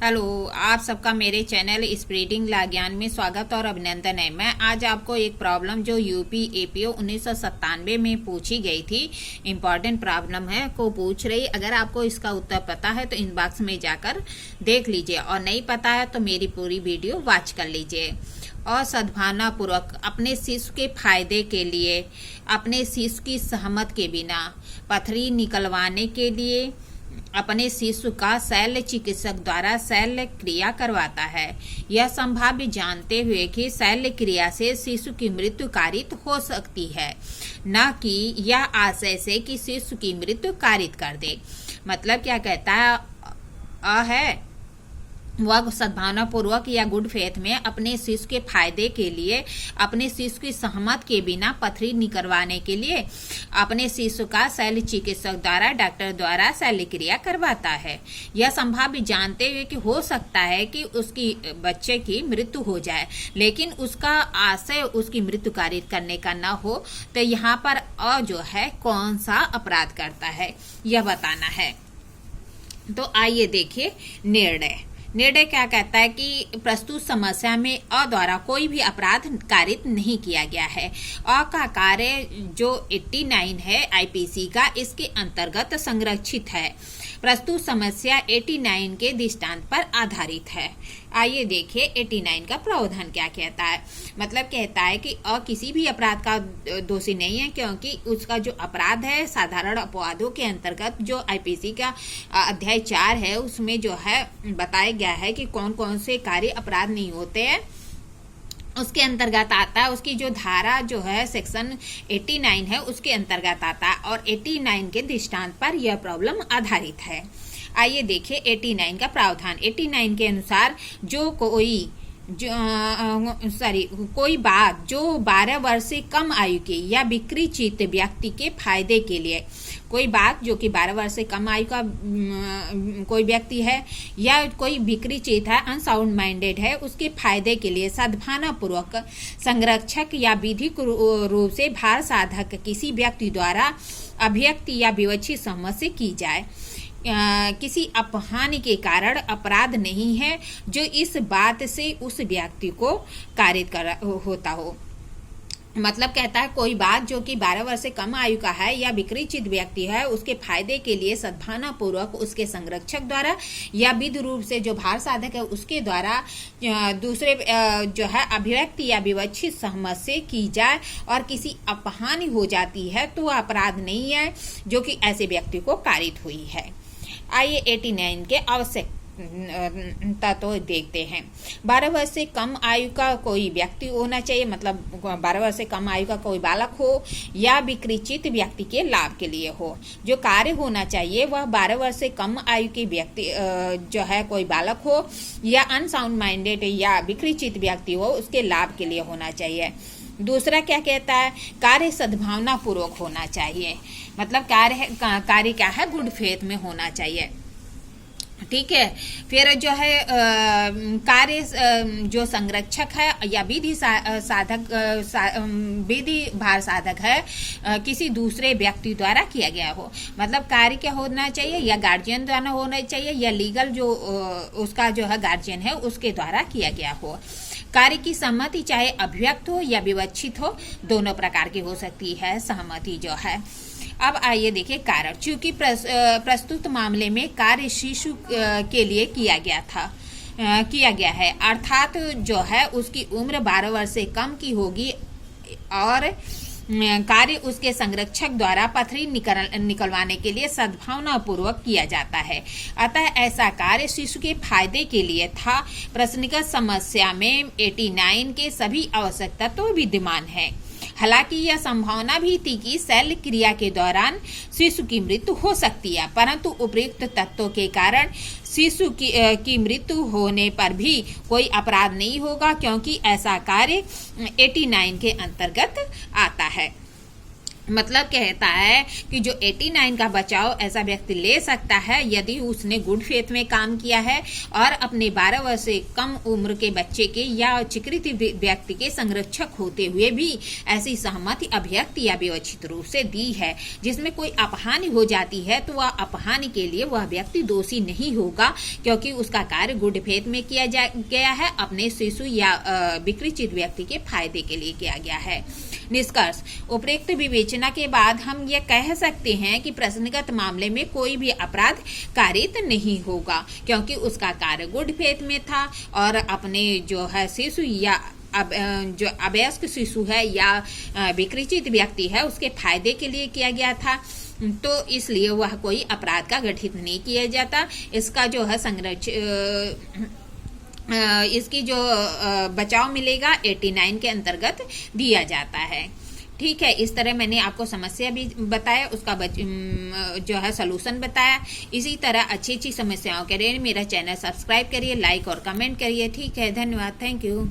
Hello, आप सबका मेरे चैनल स्प्रेडिंग ला ज्ञान में स्वागत और अभिनंदन है। मैं आज आपको एक प्रॉब्लम जो यूपी एपीओ 1997 में पूछी गई थी, इम्पॉर्टेंट प्रॉब्लम है को पूछ रही। अगर आपको इसका उत्तर पता है तो इनबॉक्स में जाकर देख लीजिए और नहीं पता है तो मेरी पूरी वीडियो वॉच कर लीजिए। और सद्भावना पूर्वक अपने शिशु के फायदे के लिए अपने शिशु की सहमत के बिना पथरी निकलवाने के लिए अपने शिशु का शल्य चिकित्सक द्वारा शल्य क्रिया करवाता है। यह संभाव्य जानते हुए कि शल्य क्रिया से शिशु की मृत्यु कारित हो सकती है, न कि यह आशय से कि शिशु की मृत्यु कारित कर दे। मतलब क्या कहता है वह सद्भावना पूर्वक या गुड फेथ में अपने शिशु के फायदे के लिए अपने शिशु की सहमत के बिना पथरी निकलवाने के लिए अपने शिशु का शल्य चिकित्सक द्वारा डॉक्टर द्वारा शल्य क्रिया करवाता है। यह संभाव्य जानते हुए कि हो सकता है कि उसकी बच्चे की मृत्यु हो जाए, लेकिन उसका आशय उसकी मृत्यु कारित करने का न हो, तो यहाँ पर जो है कौन सा अपराध करता है यह बताना है। तो आइए देखिए निर्णय क्या कहता है कि प्रस्तुत समस्या में अ द्वारा कोई भी अपराध कारित नहीं किया गया है। अ का कार्य जो 89 है आईपीसी का, इसके अंतर्गत संरक्षित है। प्रस्तुत समस्या 89 के दृष्टांत पर आधारित है। आइए देखिए 89 का प्रावधान क्या कहता है। मतलब कहता है कि अ किसी भी अपराध का दोषी नहीं है, क्योंकि उसका जो अपराध है साधारण अपवादों के अंतर्गत जो आईपीसी का अध्याय 4 है उसमें जो है बताया गया है कि कौन कौन से कार्य अपराध नहीं होते हैं, उसके अंतर्गत आता है। उसकी जो धारा जो है सेक्शन 89 है उसके अंतर्गत आता है और 89 के दृष्टांत पर यह प्रॉब्लम आधारित है। आइए देखिए 89 का प्रावधान। 89 के अनुसार जो कोई बात जो 12 वर्ष से कम आयु के या विकृत व्यक्ति के फायदे के लिए, कोई बात जो कि 12 वर्ष से कम आयु का कोई व्यक्ति है या कोई विकृत है, अनसाउंड माइंडेड है, उसके फायदे के लिए सद्भावना पूर्वक संरक्षक या विधिक रूप से भार साधक किसी व्यक्ति द्वारा अभिव्यक्त या विवक्षित सहमति से की जाए। किसी अपहानि के कारण अपराध नहीं है जो इस बात से उस व्यक्ति को कारित होता हो। मतलब कहता है कोई बात जो कि 12 वर्ष से कम आयु का है या विकृत व्यक्ति है, उसके फायदे के लिए सद्भावना पूर्वक उसके संरक्षक द्वारा या विधि रूप से जो भार साधक है उसके द्वारा दूसरे जो है अभिव्यक्ति या विवक्षित सहमति से की जाए और किसी अपहानि हो जाती है तो अपराध नहीं है जो कि ऐसे व्यक्ति को कारित हुई है। आइए 89 के आवश्यकता तो देखते हैं। 12 वर्ष से कम आयु का कोई व्यक्ति होना चाहिए, मतलब 12 वर्ष से कम आयु का कोई बालक हो या विकृत व्यक्ति के लाभ के लिए हो। जो कार्य होना चाहिए वह 12 वर्ष से कम आयु के व्यक्ति जो है कोई बालक हो या अनसाउंड माइंडेड या विकृत व्यक्ति हो उसके लाभ के लिए होना चाहिए। दूसरा क्या कहता है, कार्य सद्भावना पूर्वक होना चाहिए। मतलब कार्य क्या है, गुड फेथ में होना चाहिए। ठीक है। फिर जो है कार्य जो संरक्षक है या विधि विधि भार साधक है किसी दूसरे व्यक्ति द्वारा किया गया हो। मतलब कार्य क्या होना चाहिए, या गार्जियन द्वारा होना चाहिए या लीगल जो उसका जो है गार्जियन है उसके द्वारा किया गया हो। कार्य की सहमति चाहे अभिव्यक्त हो या विवक्षित हो, दोनों प्रकार की हो सकती है सहमति जो है। अब आइए देखिए कारण। चूंकि प्रस्तुत मामले में कार्य शिशु के लिए किया गया है, अर्थात जो है उसकी उम्र 12 वर्ष से कम की होगी और कार्य उसके संरक्षक द्वारा पथरी निकलवाने के लिए सद्भावना पूर्वक किया जाता है, अतः ऐसा कार्य शिशु के फायदे के लिए था। प्रश्नगत समस्या में 89 के सभी आवश्यक तत्व विद्यमान है। हालांकि यह संभावना भी थी कि शल्य क्रिया के दौरान शिशु की मृत्यु हो सकती है, परंतु उपयुक्त तत्वों के कारण शिशु की मृत्यु होने पर भी कोई अपराध नहीं होगा, क्योंकि ऐसा कार्य 89 के अंतर्गत आता है। मतलब कहता है कि जो 89 का बचाव ऐसा व्यक्ति ले सकता है यदि उसने गुड फेथ में काम किया है और अपने 12 वर्ष से कम उम्र के बच्चे के या चिकृत व्यक्ति के संरक्षक होते हुए भी ऐसी सहमति अभिव्यक्त या व्यवस्थित रूप से दी है जिसमें कोई अपहानि हो जाती है तो वह अपहानि के लिए वह व्यक्ति दोषी नहीं होगा, क्योंकि उसका कार्य गुड फेथ में किया गया है, अपने शिशु या विकृत व्यक्ति के फायदे के लिए किया गया है। निष्कर्ष, उपरोक्त विवेचना के बाद हम ये कह सकते हैं कि प्रश्नगत मामले में कोई भी अपराध कारित नहीं होगा, क्योंकि उसका कार्य गुड फेथ में था और अपने जो है शिशु या जो अवयस्क शिशु है या विकृत व्यक्ति है उसके फायदे के लिए किया गया था, तो इसलिए वह कोई अपराध का गठित नहीं किया जाता। इसका जो है इसकी जो बचाव मिलेगा 89 के अंतर्गत दिया जाता है। ठीक है, इस तरह मैंने आपको समस्या भी बताया, उसका जो है सलूशन बताया। इसी तरह अच्छी अच्छी समस्याओं के लिए मेरा चैनल सब्सक्राइब करिए, लाइक और कमेंट करिए। ठीक है, धन्यवाद, थैंक यू।